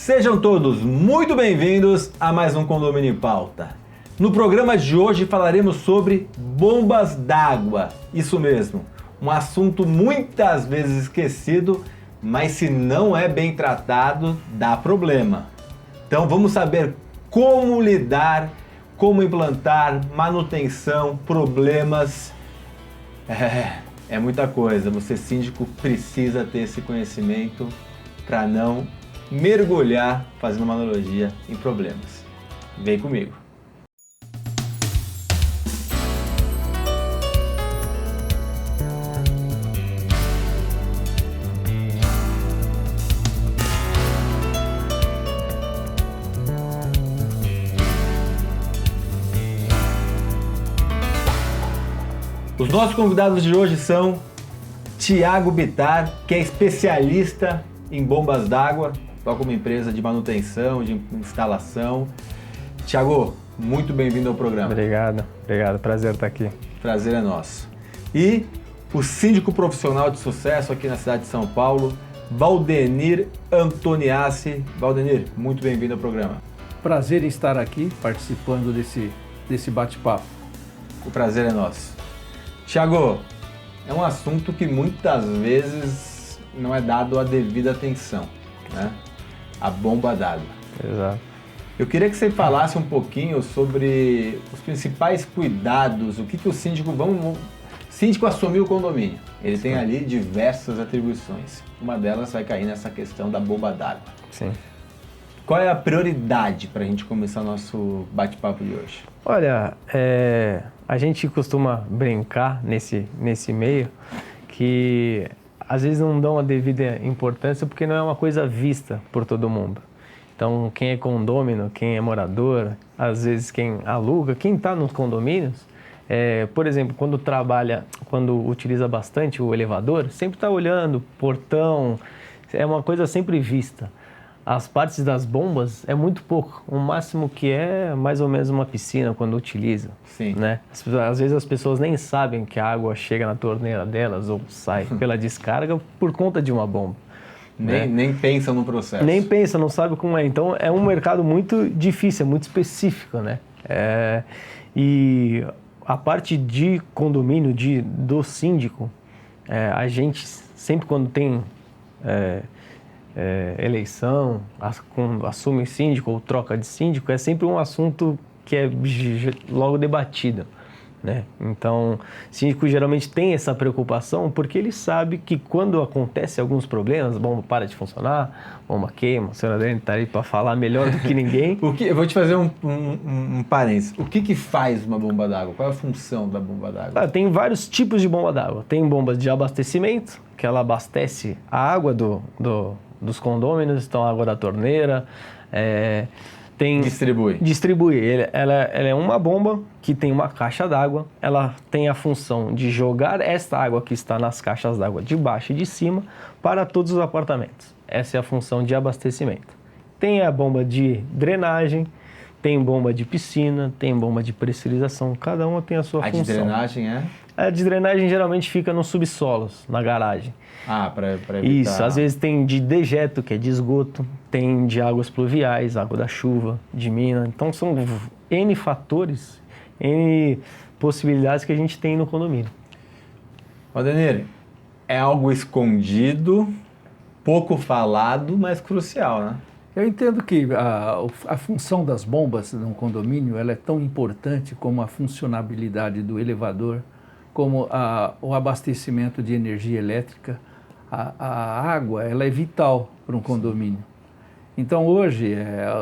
Sejam todos muito bem-vindos a mais um Condomínio em Pauta. No programa de hoje falaremos sobre bombas d'água. Isso mesmo, um assunto muitas vezes esquecido, mas se não é bem tratado, dá problema. Então vamos saber como lidar, como implantar, manutenção, problemas. É muita coisa. Você, síndico, precisa ter esse conhecimento para não mergulhar, fazendo uma analogia, em problemas. Vem comigo. Os nossos convidados de hoje são Thiago Bittar, que é especialista em bombas d'água, toca uma empresa de manutenção, de instalação. Thiago, muito bem-vindo ao programa. Obrigado, prazer estar aqui. Prazer é nosso. E o síndico profissional de sucesso aqui na cidade de São Paulo, Valdenir Antoniassi. Valdenir, muito bem-vindo ao programa. Prazer em estar aqui participando desse bate-papo. O prazer é nosso. Thiago, é um assunto que muitas vezes não é dado a devida atenção, né? A bomba d'água. Exato. Eu queria que você falasse um pouquinho sobre os principais cuidados, o que o síndico... O síndico assumiu o condomínio, ele tem ali diversas atribuições. Uma delas vai cair nessa questão da bomba d'água. Sim. Qual é a prioridade para a gente começar o nosso bate-papo de hoje? Olha, a gente costuma brincar nesse meio que às vezes não dão a devida importância porque não é uma coisa vista por todo mundo. Então, quem é condômino, quem é morador, às vezes quem aluga, quem está nos condomínios, por exemplo, quando utiliza bastante o elevador, sempre está olhando, portão, é uma coisa sempre vista. As partes das bombas é muito pouco, o máximo que é mais ou menos uma piscina quando utiliza. Sim. Né? Às vezes as pessoas nem sabem que a água chega na torneira delas ou sai pela descarga por conta de uma bomba. Nem pensam no processo. Nem pensa, não sabe como é. Então é um mercado muito difícil, é muito específico, né? E a parte de condomínio, do síndico, a gente sempre quando tem eleição, assume síndico ou troca de síndico, é sempre um assunto que é logo debatido, né? Então, o síndico geralmente tem essa preocupação porque ele sabe que quando acontece alguns problemas, a bomba para de funcionar, a bomba queima, o senhor Adriano está aí para falar melhor do que ninguém. Eu vou te fazer um parênteses. O que faz uma bomba d'água? Qual é a função da bomba d'água? Tem vários tipos de bomba d'água. Tem bombas de abastecimento, que ela abastece a água dos condôminos, então a água da torneira, Distribui. Ela é uma bomba que tem uma caixa d'água, ela tem a função de jogar esta água que está nas caixas d'água de baixo e de cima para todos os apartamentos. Essa é a função de abastecimento. Tem a bomba de drenagem, tem bomba de piscina, tem bomba de pressurização, cada uma tem a sua função. A de drenagem é? A de drenagem geralmente fica nos subsolos, na garagem. Para evitar... Isso, às vezes tem de dejeto, que é de esgoto, tem de águas pluviais, água da chuva, de mina. Então são N fatores, N possibilidades que a gente tem no condomínio. Valdenir, é algo escondido, pouco falado, mas crucial, né? Eu entendo que a função das bombas no condomínio ela é tão importante como a funcionabilidade do elevador, como o abastecimento de energia elétrica. A água ela é vital para um condomínio. Então hoje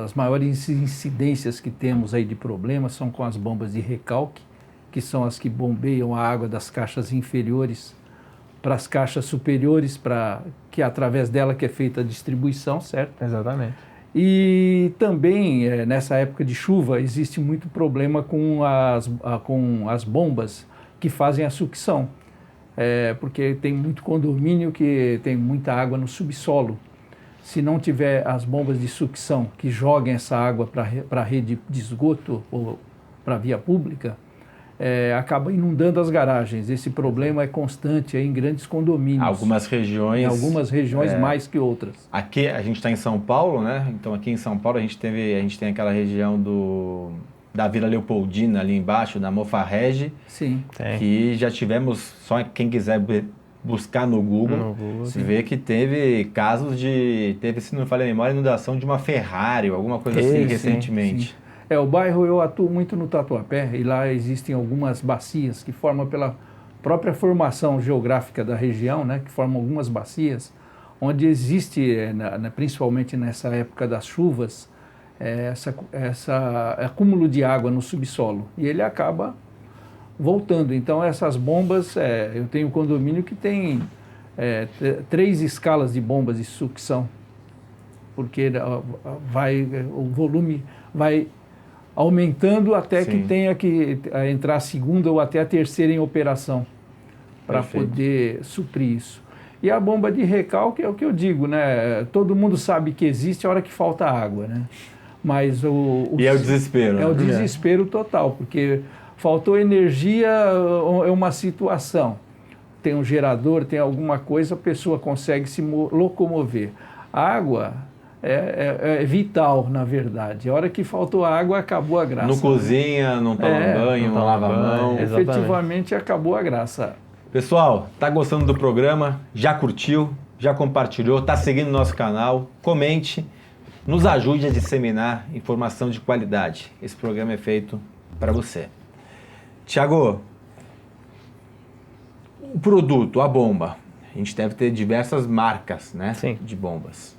as maiores incidências que temos aí de problemas são com as bombas de recalque, que são as que bombeiam a água das caixas inferiores para as caixas superiores, que é através dela que é feita a distribuição, certo? Exatamente. E também nessa época de chuva existe muito problema com as bombas que fazem a sucção. Porque tem muito condomínio que tem muita água no subsolo. Se não tiver as bombas de sucção que joguem essa água para a rede de esgoto ou para a via pública, acaba inundando as garagens. Esse problema é constante em grandes condomínios. Algumas regiões... Em algumas regiões mais que outras. Aqui, a gente está em São Paulo, né? Então aqui em São Paulo a gente tem aquela região da Vila Leopoldina ali embaixo, da Mofarrege. Sim. Que já tivemos, só quem quiser buscar no Google, vê que teve casos teve, se não me falha a memória, inundação de uma Ferrari, alguma coisa assim, recentemente. Sim. O bairro, eu atuo muito no Tatuapé, e lá existem algumas bacias que formam pela própria formação geográfica da região, né, que formam algumas bacias, onde existe, principalmente nessa época das chuvas, essa acúmulo de água no subsolo, e ele acaba voltando. Então essas bombas, eu tenho um condomínio que tem 3 escalas de bombas de sucção, porque o volume vai aumentando até que tenha que entrar a segunda ou até a terceira em operação para poder suprir isso. E a bomba de recalque é o que eu digo, né? Todo mundo sabe que existe a hora que falta água, né? Mas e é o desespero. É o desespero total, porque faltou energia, é uma situação. Tem um gerador, tem alguma coisa, a pessoa consegue se locomover. A água é vital, na verdade. A hora que faltou água, acabou a graça. Não cozinha, não toma banho, não lava a mão. Efetivamente, acabou a graça. Pessoal, tá gostando do programa? Já curtiu? Já compartilhou? Tá seguindo nosso canal? Comente. Nos ajude a disseminar informação de qualidade. Esse programa é feito para você. Tiago, o produto, a bomba. A gente deve ter diversas marcas, né? Sim. De bombas.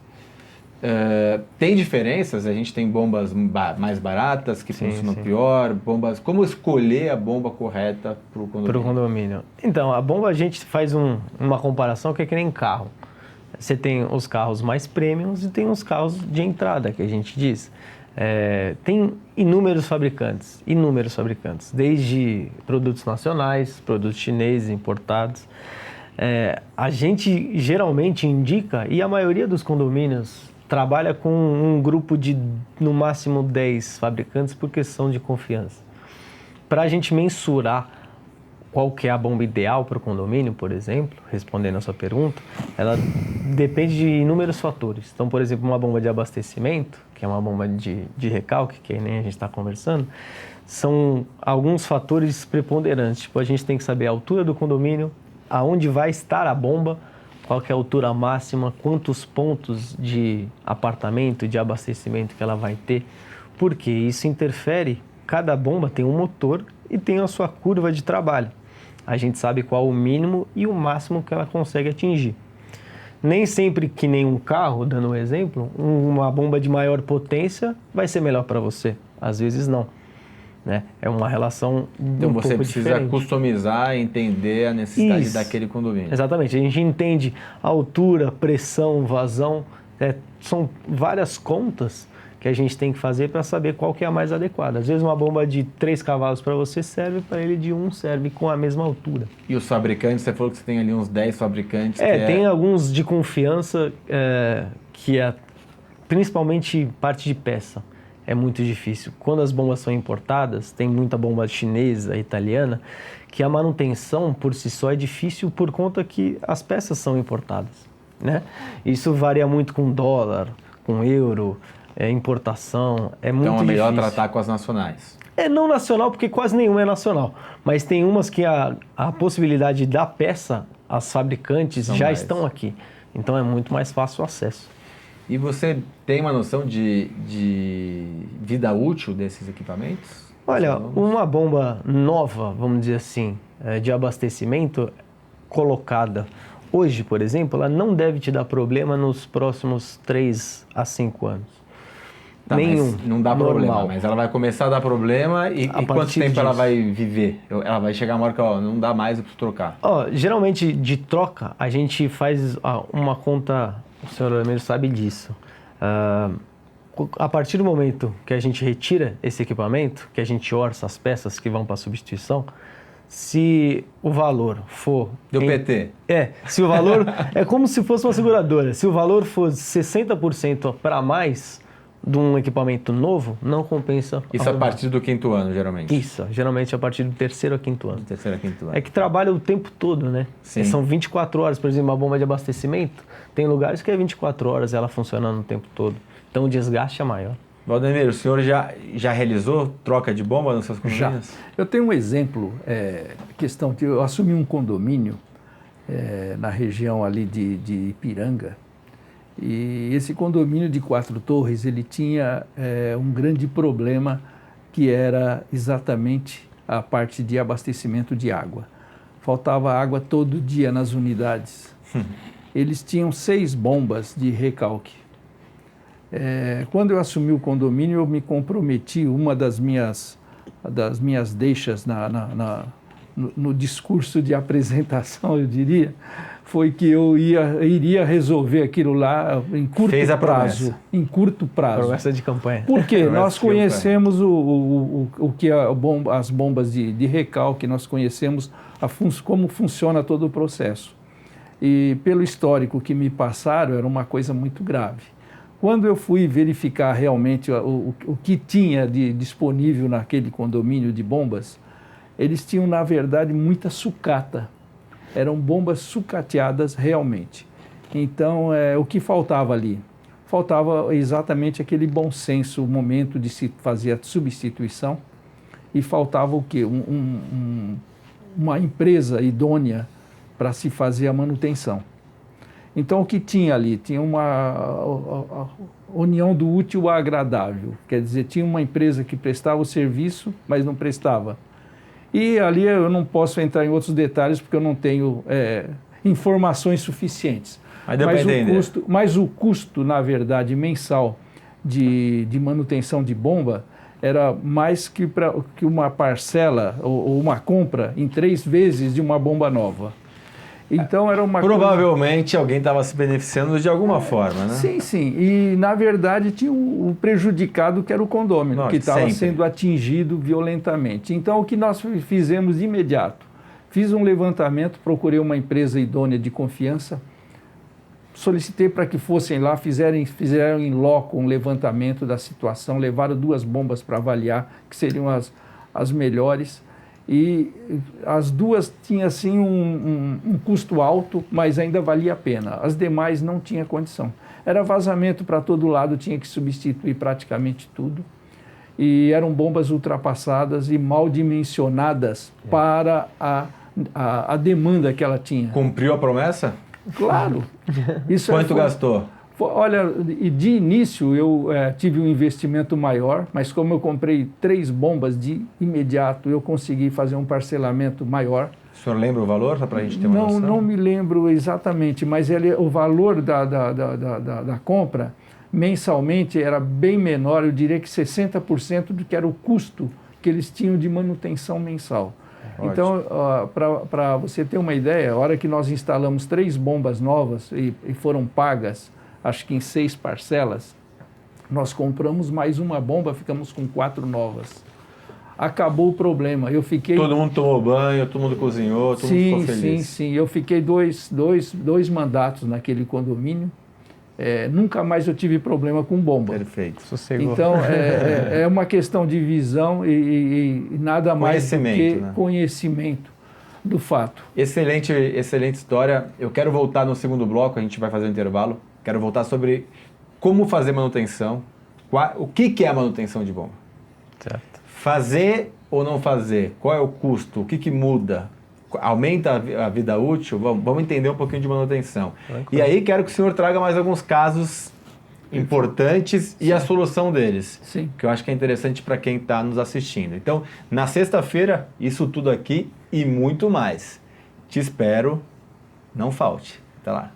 Tem diferenças? A gente tem bombas mais baratas que funcionam pior, bombas. Como escolher a bomba correta para o condomínio? Para o condomínio. Então, a bomba a gente faz uma comparação que é que nem carro. Você tem os carros mais premiums e tem os carros de entrada, que a gente diz. Tem inúmeros fabricantes, desde produtos nacionais, produtos chineses importados. A gente geralmente indica, e a maioria dos condomínios trabalha com um grupo de, no máximo, 10 fabricantes por questão de confiança. Para a gente mensurar qual que é a bomba ideal para o condomínio, por exemplo, respondendo a sua pergunta, ela depende de inúmeros fatores. Então, por exemplo, uma bomba de abastecimento, que é uma bomba de recalque, que nem a gente está conversando, são alguns fatores preponderantes. Tipo, a gente tem que saber a altura do condomínio, aonde vai estar a bomba, qual que é a altura máxima, quantos pontos de apartamento, de abastecimento que ela vai ter, porque isso interfere. Cada bomba tem um motor e tem a sua curva de trabalho. A gente sabe qual o mínimo e o máximo que ela consegue atingir. Nem sempre que nem um carro, dando um exemplo, uma bomba de maior potência vai ser melhor para você. Às vezes não. Né? É uma relação então você precisa diferente. Customizar e entender a necessidade daquele condomínio. Exatamente. A gente entende a altura, pressão, vazão. São várias contas que a gente tem que fazer para saber qual que é a mais adequada. Às vezes uma bomba de 3 cavalos para você serve, para ele de 1 serve com a mesma altura. E os fabricantes, você falou que você tem ali uns 10 fabricantes. Tem alguns de confiança, que é principalmente parte de peça. É muito difícil. Quando as bombas são importadas, tem muita bomba chinesa, italiana, que a manutenção por si só é difícil por conta que as peças são importadas, né? Isso varia muito com dólar, com euro, importação, é muito difícil. Então é melhor tratar com as nacionais. Não nacional, porque quase nenhuma é nacional, mas tem umas que a possibilidade da peça, as fabricantes já estão aqui, então é muito mais fácil o acesso. E você tem uma noção de vida útil desses equipamentos? Olha, uma bomba nova, vamos dizer assim, de abastecimento colocada hoje, por exemplo, ela não deve te dar problema nos próximos 3 a 5 anos. Tá, nenhum. Não dá normal. Problema, mas ela vai começar a dar problema e quanto tempo ela vai viver? Ela vai chegar uma hora que não dá mais, eu preciso trocar. Geralmente, de troca, a gente faz uma conta, o senhor Lemiro sabe disso. A partir do momento que a gente retira esse equipamento, que a gente orça as peças que vão para substituição, se o valor for... Deu PT. Se o valor... é como se fosse uma seguradora. Se o valor for 60% para mais, de um equipamento novo, não compensa. Isso a arrumar. partir do 5º ano, geralmente. Isso, geralmente a partir do 3º a 5º ano. Do 3º a 5º ano. É que trabalha o tempo todo, né? Sim. São 24 horas, por exemplo, uma bomba de abastecimento, tem lugares que é 24 horas ela funcionando o tempo todo. Então o desgaste é maior. Valdemir, o senhor já realizou troca de bomba nos seus Já. condomínios? Eu tenho um exemplo, questão que eu assumi um condomínio na região ali de Ipiranga, e esse condomínio de 4 torres, ele tinha um grande problema, que era exatamente a parte de abastecimento de água. Faltava água todo dia nas unidades. Eles tinham 6 bombas de recalque. Quando eu assumi o condomínio, eu me comprometi, uma das minhas deixas no discurso de apresentação, eu diria, foi que eu iria resolver aquilo lá em curto Fez a prazo. promessa. Em curto prazo. Promessa de campanha. Porque Promessa nós de campanha. conhecemos o que as bombas de recalque, nós conhecemos como funciona todo o processo. E pelo histórico que me passaram, era uma coisa muito grave. Quando eu fui verificar realmente o que tinha de disponível naquele condomínio de bombas, eles tinham, na verdade, muita sucata. Eram bombas sucateadas realmente. Então, o que faltava ali? Faltava exatamente aquele bom senso, o momento de se fazer a substituição, e faltava o quê? Uma empresa idônea para se fazer a manutenção. Então, o que tinha ali? Tinha a união do útil ao agradável. Quer dizer, tinha uma empresa que prestava o serviço, mas não prestava. E ali eu não posso entrar em outros detalhes, porque eu não tenho informações suficientes. Mas deu para entender. Mas o custo, na verdade, mensal de manutenção de bomba era mais que uma parcela ou uma compra em 3 vezes de uma bomba nova. Então era uma Provavelmente alguém estava se beneficiando de alguma forma, né? Sim, sim. E, na verdade, tinha o prejudicado, que era o condômino, Nossa, que estava sempre. sendo atingido violentamente. Então, o que nós fizemos de imediato? Fiz um levantamento, procurei uma empresa idônea de confiança, solicitei para que fossem lá, fizeram em loco um levantamento da situação, levaram 2 bombas para avaliar, que seriam as melhores. E as 2 tinham, assim, um custo alto, mas ainda valia a pena. As demais não tinha condição. Era vazamento para todo lado, tinha que substituir praticamente tudo. E eram bombas ultrapassadas e mal dimensionadas para a demanda que ela tinha. Cumpriu a promessa? Claro. Isso Quanto gastou? Olha, de início eu tive um investimento maior, mas como eu comprei 3 bombas de imediato, eu consegui fazer um parcelamento maior. O senhor lembra o valor, só para a gente ter uma noção? Não me lembro exatamente, mas o valor da compra mensalmente era bem menor, eu diria que 60% do que era o custo que eles tinham de manutenção mensal. Ótimo. Então, para você ter uma ideia, a hora que nós instalamos 3 bombas novas e foram pagas, acho que em 6 parcelas, nós compramos mais uma bomba, ficamos com 4 novas. Acabou o problema. Eu fiquei... Todo mundo tomou banho, todo mundo cozinhou, todo mundo ficou feliz. Sim. Eu fiquei dois mandatos naquele condomínio. Nunca mais eu tive problema com bomba. Perfeito. Sossegou. Então, é uma questão de visão e nada mais do que né? conhecimento do fato. Excelente história. Eu quero voltar no segundo bloco, a gente vai fazer um intervalo. Quero voltar sobre como fazer manutenção, o que é a manutenção de bomba. Certo. Fazer ou não fazer, qual é o custo, o que muda, aumenta a vida útil, vamos entender um pouquinho de manutenção. Tranquilo. E aí quero que o senhor traga mais alguns casos importantes e a solução deles, Sim. que eu acho que é interessante para quem está nos assistindo. Então, na sexta-feira, isso tudo aqui e muito mais. Te espero, não falte. Até lá.